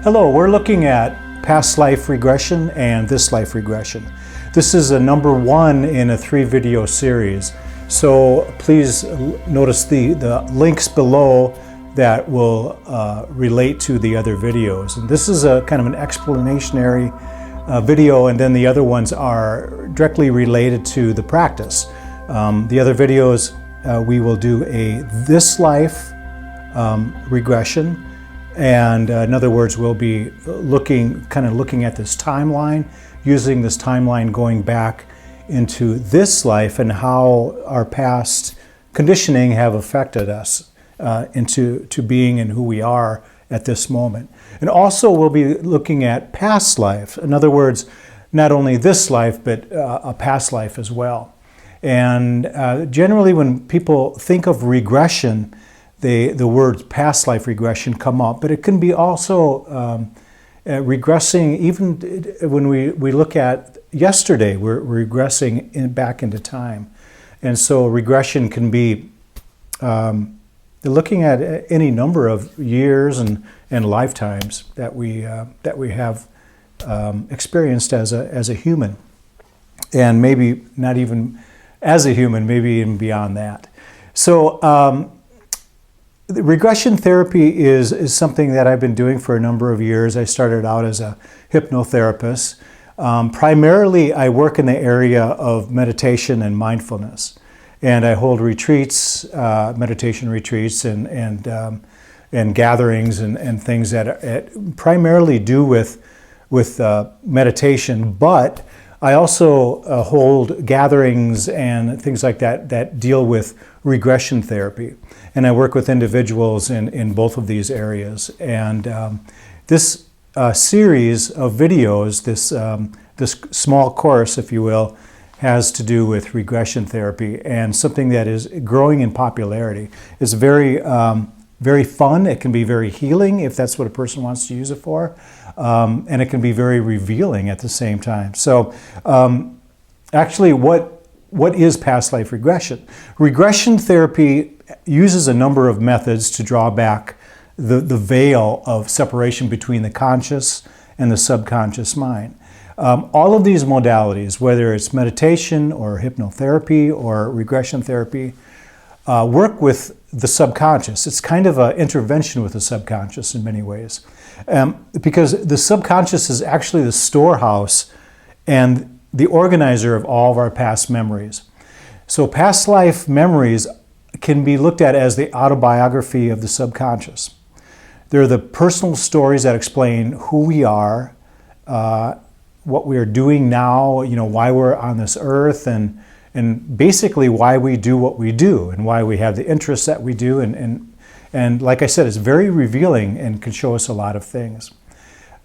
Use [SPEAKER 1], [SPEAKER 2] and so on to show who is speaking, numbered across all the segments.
[SPEAKER 1] Hello, we're looking at Past Life Regression and This Life Regression. This is a number 1 in a 3-video series. So please notice the links below that will relate to the other videos. And this is a kind of an explanatory video, and then the other ones are directly related to the practice. The other videos we will do a This Life regression, and in other words, we'll be looking at this timeline, using this timeline going back into this life and how our past conditioning have affected us into being and who we are at this moment. And also we'll be looking at past life. In other words, not only this life, but a past life as well. And generally when people think of regression, the words past life regression come up, but it can be also regressing. Even when we look at yesterday, we're regressing back into time. And so regression can be looking at any number of years and lifetimes that we have experienced as a human, and maybe not even as a human, maybe even beyond that. So regression therapy is something that I've been doing for a number of years. I started out as a hypnotherapist. Primarily, I work in the area of meditation and mindfulness, and I hold retreats, meditation retreats, and gatherings and things that primarily do with meditation. But I also hold gatherings and things like that deal with regression therapy. And I work with individuals in both of these areas. And this series of videos, this small course, if you will, has to do with regression therapy, and something that is growing in popularity. It's very fun. It can be very healing if that's what a person wants to use it for. And it can be very revealing at the same time. So actually, what is past life regression? Regression therapy uses a number of methods to draw back the veil of separation between the conscious and the subconscious mind. All of these modalities, whether it's meditation or hypnotherapy or regression therapy, work with the subconscious. It's kind of an intervention with the subconscious in many ways. Because the subconscious is actually the storehouse and the organizer of all of our past memories. So past life memories can be looked at as the autobiography of the subconscious. They're the personal stories that explain who we are, what we are doing now, why we're on this earth, and basically why we do what we do and why we have the interests that we do. And like I said, it's very revealing and can show us a lot of things.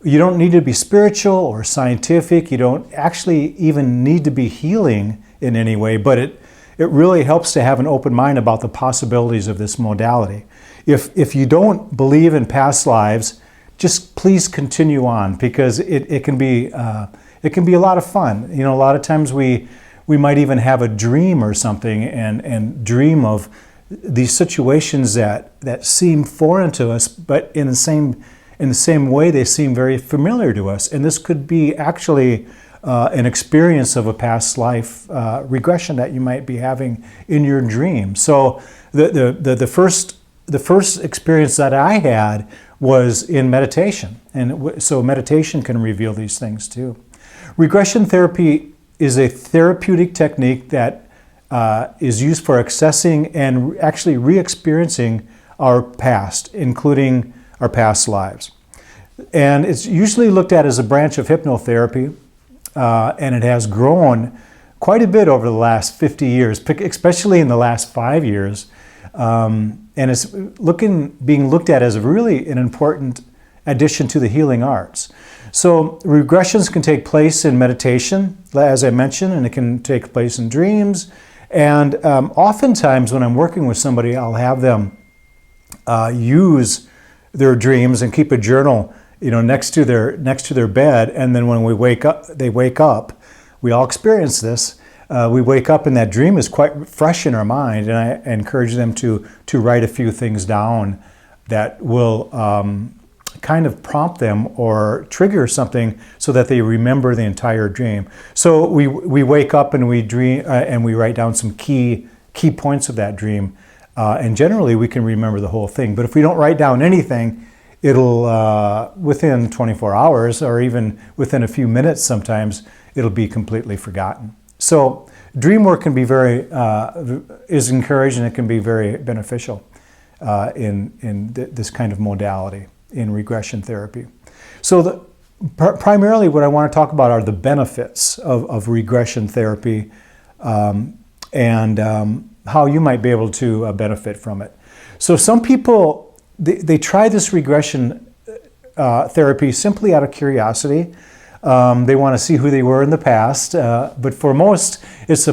[SPEAKER 1] You don't need to be spiritual or scientific. You don't actually even need to be healing in any way, but it really helps to have an open mind about the possibilities of this modality. If you don't believe in past lives, just please continue on, because it can be a lot of fun. A lot of times we might even have a dream or something and dream of these situations that seem foreign to us, but in the same way they seem very familiar to us. And this could be actually an experience of a past life regression that you might be having in your dream. So the first experience that I had was in meditation, and so meditation can reveal these things too. Regression therapy is a therapeutic technique that is used for accessing and actually re-experiencing our past, including our past lives. And it's usually looked at as a branch of hypnotherapy, and it has grown quite a bit over the last 50 years, especially in the last 5 years. And it's being looked at as really an important addition to the healing arts. So regressions can take place in meditation, as I mentioned, and it can take place in dreams. And oftentimes when I'm working with somebody, I'll have them use their dreams and keep a journal, next to their bed. And then when they wake up. We all experience this. We wake up and that dream is quite fresh in our mind, and I encourage them to write a few things down that will kind of prompt them or trigger something so that they remember the entire dream. So we wake up and we dream and we write down some key points of that dream, and generally we can remember the whole thing. But if we don't write down anything, it'll within 24 hours or even within a few minutes sometimes, it'll be completely forgotten. So dream work can be is encouraged, and it can be very beneficial in this kind of modality in regression therapy. So primarily what I want to talk about are the benefits of regression therapy, and how you might be able to benefit from it. So some people, they try this regression therapy simply out of curiosity. They want to see who they were in the past, but for most, it's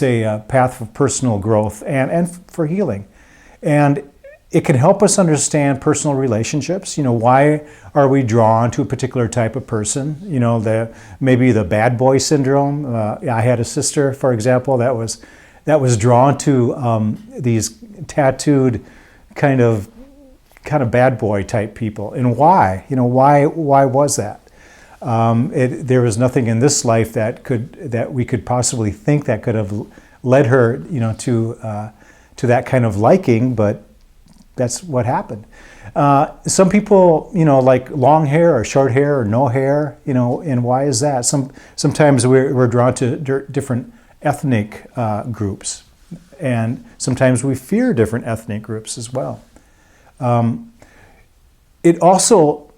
[SPEAKER 1] a path of personal growth and for healing. And it can help us understand personal relationships. Why are we drawn to a particular type of person? Maybe the bad boy syndrome. I had a sister, for example, that was drawn to these tattooed kind of bad boy type people. And why? Why was that? There was nothing in this life that we could possibly think that could have led her, to that kind of liking, but that's what happened. Some people, like long hair or short hair or no hair, and why is that? Sometimes we're drawn to different ethnic groups, and sometimes we fear different ethnic groups as well. It also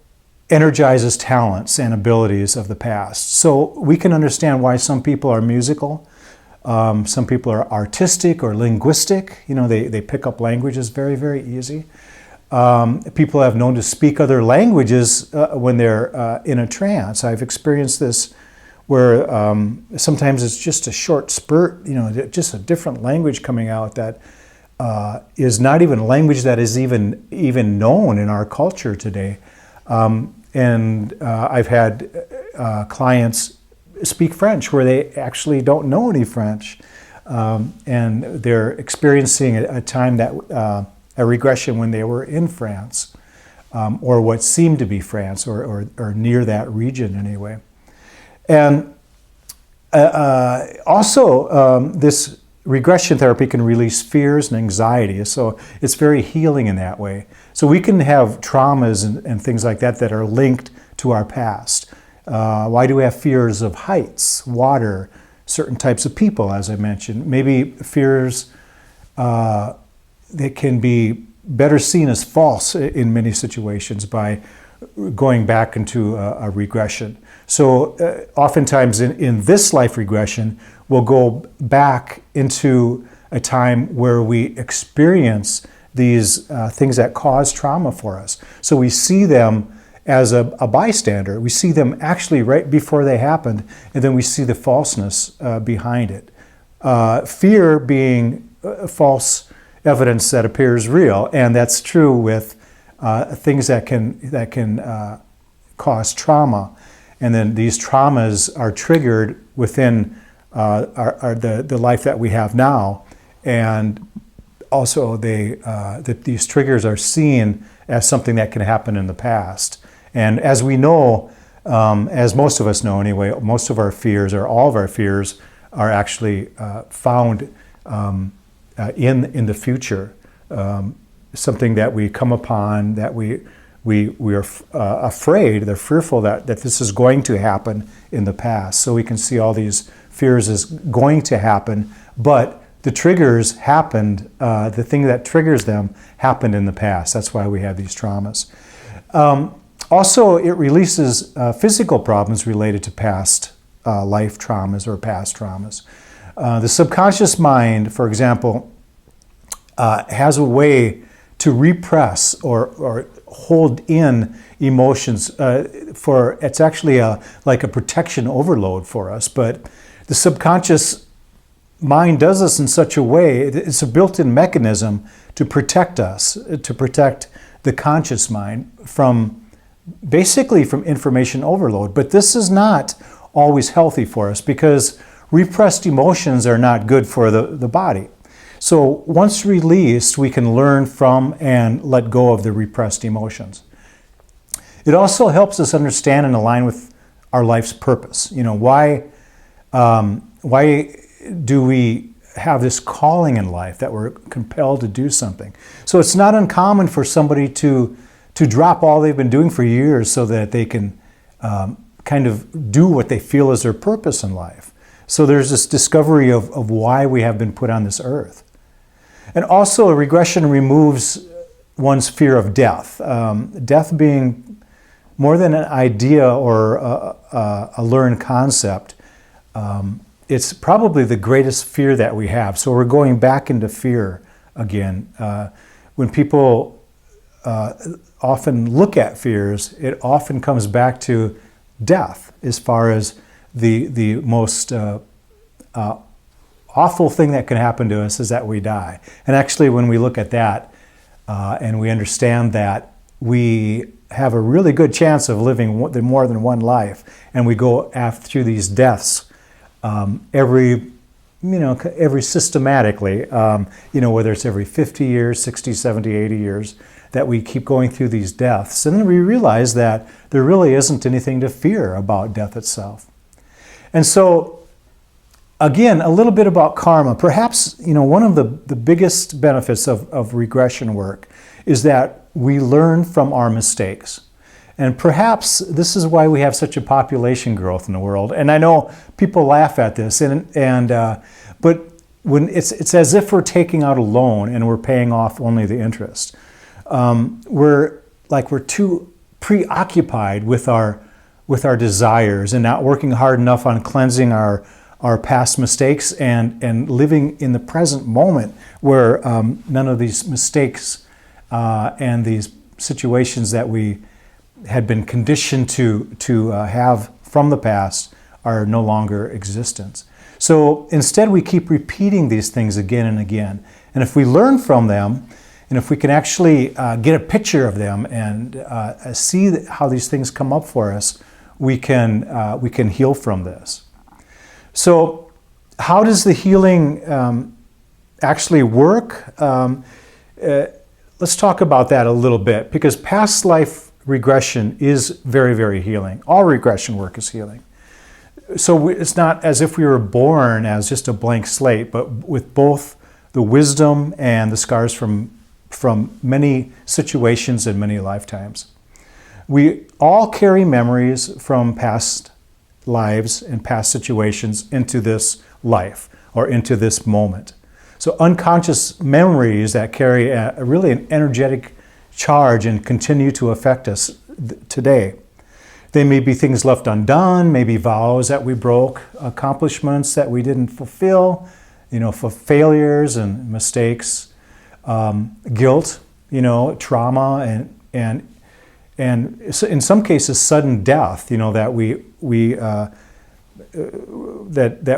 [SPEAKER 1] energizes talents and abilities of the past. So we can understand why some people are musical, some people are artistic or linguistic. They pick up languages very, very easy. People have known to speak other languages when they're in a trance. I've experienced this where sometimes it's just a short spurt, just a different language coming out that is not even a language that is even known in our culture today. And I've had clients speak French where they actually don't know any French, and they're experiencing a time that a regression when they were in France, or what seemed to be France, or near that region anyway. And also, this regression therapy can release fears and anxiety, so it's very healing in that way. So we can have traumas and things like that that are linked to our past. Why do we have fears of heights, water, certain types of people, as I mentioned? Maybe fears that can be better seen as false in many situations by going back into a regression. So oftentimes in this life regression, we'll go back into a time where we experience these things that cause trauma for us. So we see them as a bystander. We see them actually right before they happened, and then we see the falseness behind it. Fear being false evidence that appears real, and that's true with things that can cause trauma. And then these traumas are triggered within the life that we have now, and also that these triggers are seen as something that can happen in the past. And as we know, as most of us know anyway, most of our fears, or all of our fears, are actually found in the future. Something that we come upon, that we are afraid, they're fearful that this is going to happen in the past. So we can see all these fears as going to happen, but the triggers happened, the thing that triggers them happened in the past. That's why we have these traumas. Also, it releases physical problems related to past life traumas or past traumas. The subconscious mind, for example, has a way to repress or hold in emotions. It's actually like a protection overload for us, but the subconscious mind does this in such a way, it's a built-in mechanism to protect us, to protect the conscious mind basically from information overload. But this is not always healthy for us, because repressed emotions are not good for the body. So once released, we can learn from and let go of the repressed emotions. It also helps us understand and align with our life's purpose. Why do we have this calling in life that we're compelled to do something? So it's not uncommon for somebody to drop all they've been doing for years so that they can kind of do what they feel is their purpose in life. So there's this discovery of why we have been put on this earth. And also, a regression removes one's fear of death. Death being more than an idea or a learned concept, it's probably the greatest fear that we have. So we're going back into fear again. When people often look at fears, it often comes back to death as far as the most awful thing that can happen to us is that we die. And actually, when we look at that and we understand that we have a really good chance of living more than one life, and we go through these deaths every systematically, whether it's every 50 years, 60, 70, 80 years, that we keep going through these deaths. And then we realize that there really isn't anything to fear about death itself. And so, again, a little bit about karma. Perhaps, one of the biggest benefits of regression work is that we learn from our mistakes. And perhaps this is why we have such a population growth in the world. And I know people laugh at this, but when it's as if we're taking out a loan and we're paying off only the interest. We're too preoccupied with our desires and not working hard enough on cleansing our past mistakes and living in the present moment where none of these mistakes and these situations that we had been conditioned to have from the past are no longer existent. So instead we keep repeating these things again and again. And if we learn from them, and if we can actually get a picture of them and see how these things come up for us, we can heal from this. So how does the healing actually work? Let's talk about that a little bit, because past life regression is very, very healing. All regression work is healing. So it's not as if we were born as just a blank slate, but with both the wisdom and the scars from many situations and many lifetimes. We all carry memories from past lives and past situations into this life or into this moment. So unconscious memories that carry really an energetic charge and continue to affect us today. They may be things left undone, maybe vows that we broke, accomplishments that we didn't fulfill, for failures and mistakes, guilt, trauma, and in some cases sudden death. That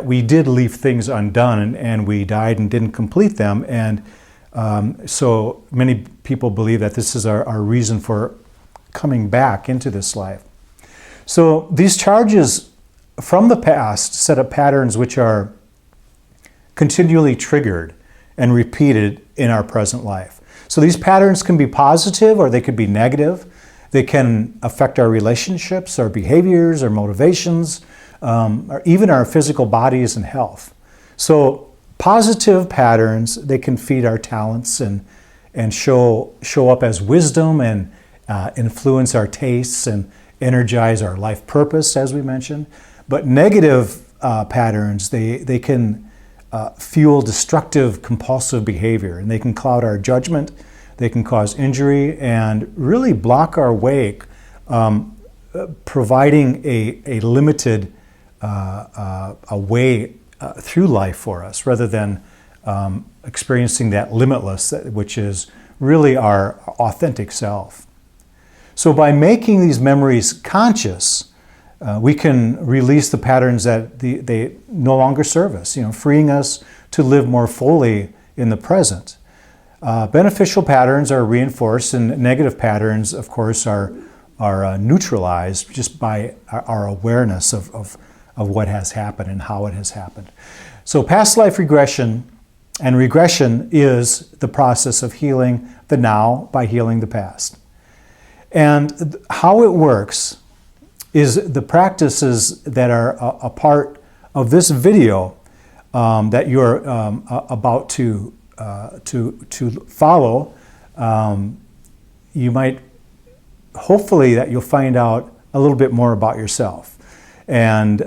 [SPEAKER 1] we did leave things undone and we died and didn't complete them, and so many people believe that this is our reason for coming back into this life. So these charges from the past set up patterns which are continually triggered and repeated in our present life. So these patterns can be positive or they could be negative. They can affect our relationships, our behaviors, our motivations, or even our physical bodies and health. So positive patterns, they can feed our talents and show up as wisdom and influence our tastes and energize our life purpose, as we mentioned. But negative patterns, they can fuel destructive, compulsive behavior, and they can cloud our judgment, they can cause injury, and really block our way, providing a limited way through life for us, rather than experiencing that limitless, which is really our authentic self. So by making these memories conscious, we can release the patterns that they no longer serve us, freeing us to live more fully in the present. Beneficial patterns are reinforced, and negative patterns, of course, are neutralized just by our awareness of what has happened and how it has happened. So past life regression and regression is the process of healing the now by healing the past. And how it works is the practices that are a part of this video that you're about to follow. You might, hopefully, that you'll find out a little bit more about yourself, and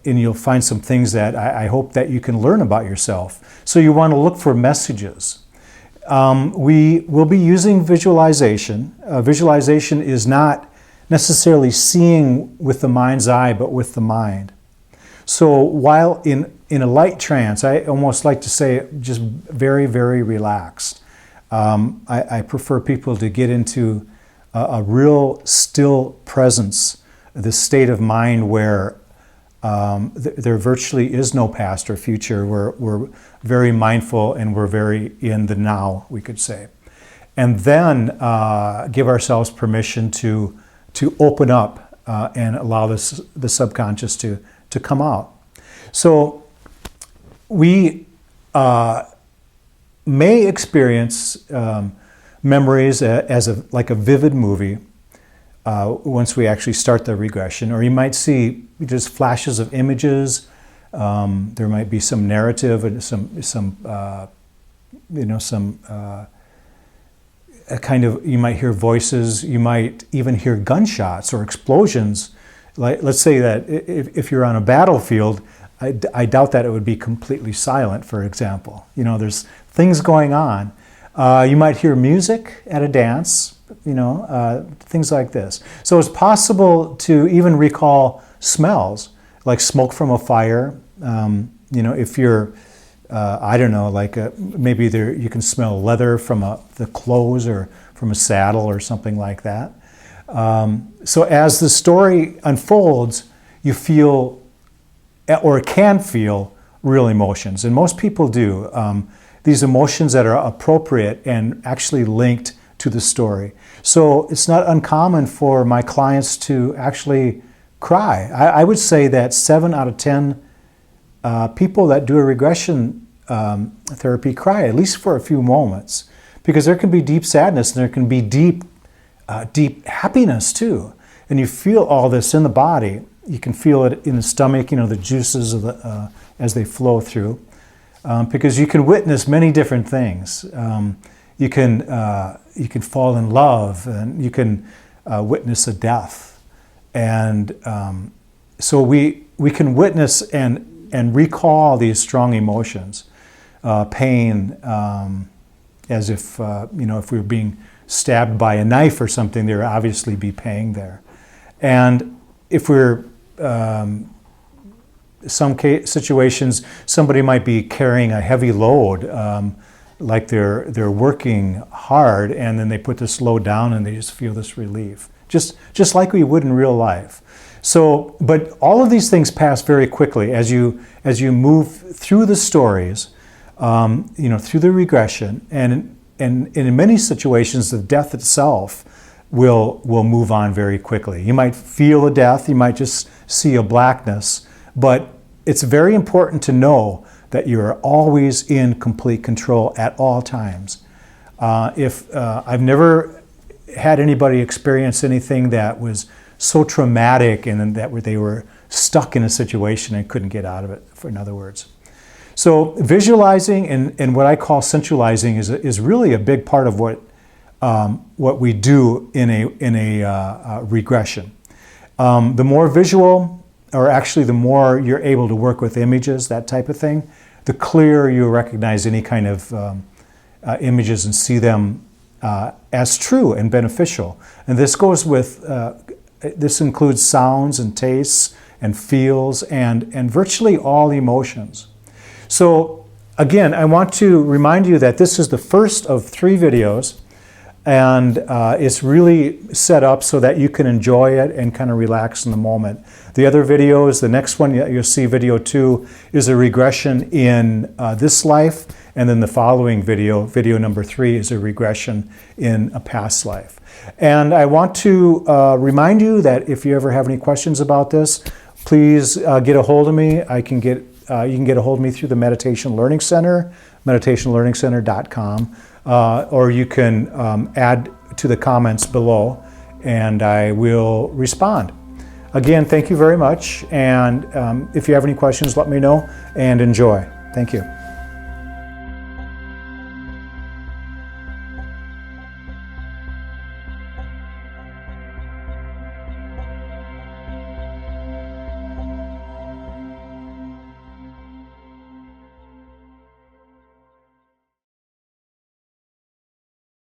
[SPEAKER 1] you'll find some things that I hope that you can learn about yourself. So you want to look for messages. We will be using visualization. Visualization is not necessarily seeing with the mind's eye, but with the mind. So while in a light trance, I almost like to say just very, very relaxed. I prefer people to get into a real still presence, this state of mind where there virtually is no past or future. We're very mindful and we're very in the now, we could say. And then give ourselves permission to open up and allow the subconscious to come out. So we may experience memories as like a vivid movie once we actually start the regression, or you might see just flashes of images. There might be some narrative and some kind of, you might hear voices, you might even hear gunshots or explosions. Like, let's say that if you're on a battlefield, I doubt that it would be completely silent, for example. There's things going on. You might hear music at a dance, things like this. So it's possible to even recall smells, like smoke from a fire. If you're, I don't know, like maybe you can smell leather from the clothes or from a saddle or something like that. So as the story unfolds, you feel, or can feel, real emotions. And most people do. These emotions that are appropriate and actually linked to the story. So it's not uncommon for my clients to actually cry. I would say that 7 out of 10 people that do a regression therapy cry, at least for a few moments, because there can be deep sadness and there can be deep happiness too. And you feel all this in the body. You can feel it in the stomach, the juices as they flow through. Because you can witness many different things. You can fall in love, and you can witness a death, and so we can witness and recall these strong emotions, pain, as if if we were being stabbed by a knife or something, there would obviously be pain there, and if we're some situations, somebody might be carrying a heavy load, like they're working hard, and then they put this load down and they just feel this relief, just like we would in real life. So, but all of these things pass very quickly as you move through the stories, through the regression, and in many situations, the death itself will move on very quickly. You might feel a death, you might just see a blackness. But it's very important to know that you are always in complete control at all times. I've never had anybody experience anything that was so traumatic and that they were stuck in a situation and couldn't get out of it, in other words. So visualizing and what I call centralizing is really a big part of what we do in a regression. The more visual, or actually the more you're able to work with images, that type of thing, the clearer you recognize any kind of images and see them as true and beneficial. And this goes with, this includes sounds and tastes and feels and virtually all emotions. So again, I want to remind you that this is the first of 3 videos, and it's really set up so that you can enjoy it and kind of relax in the moment. The other videos, the next one, you'll see video 2, is a regression in this life, and then the following video, video number 3, is a regression in a past life. And I want to remind you that if you ever have any questions about this, please get a hold of me. You can get a hold of me through the Meditation Learning Center, meditationlearningcenter.com. Or you can add to the comments below, and I will respond. Again, thank you very much, and if you have any questions, let me know, and enjoy. Thank you.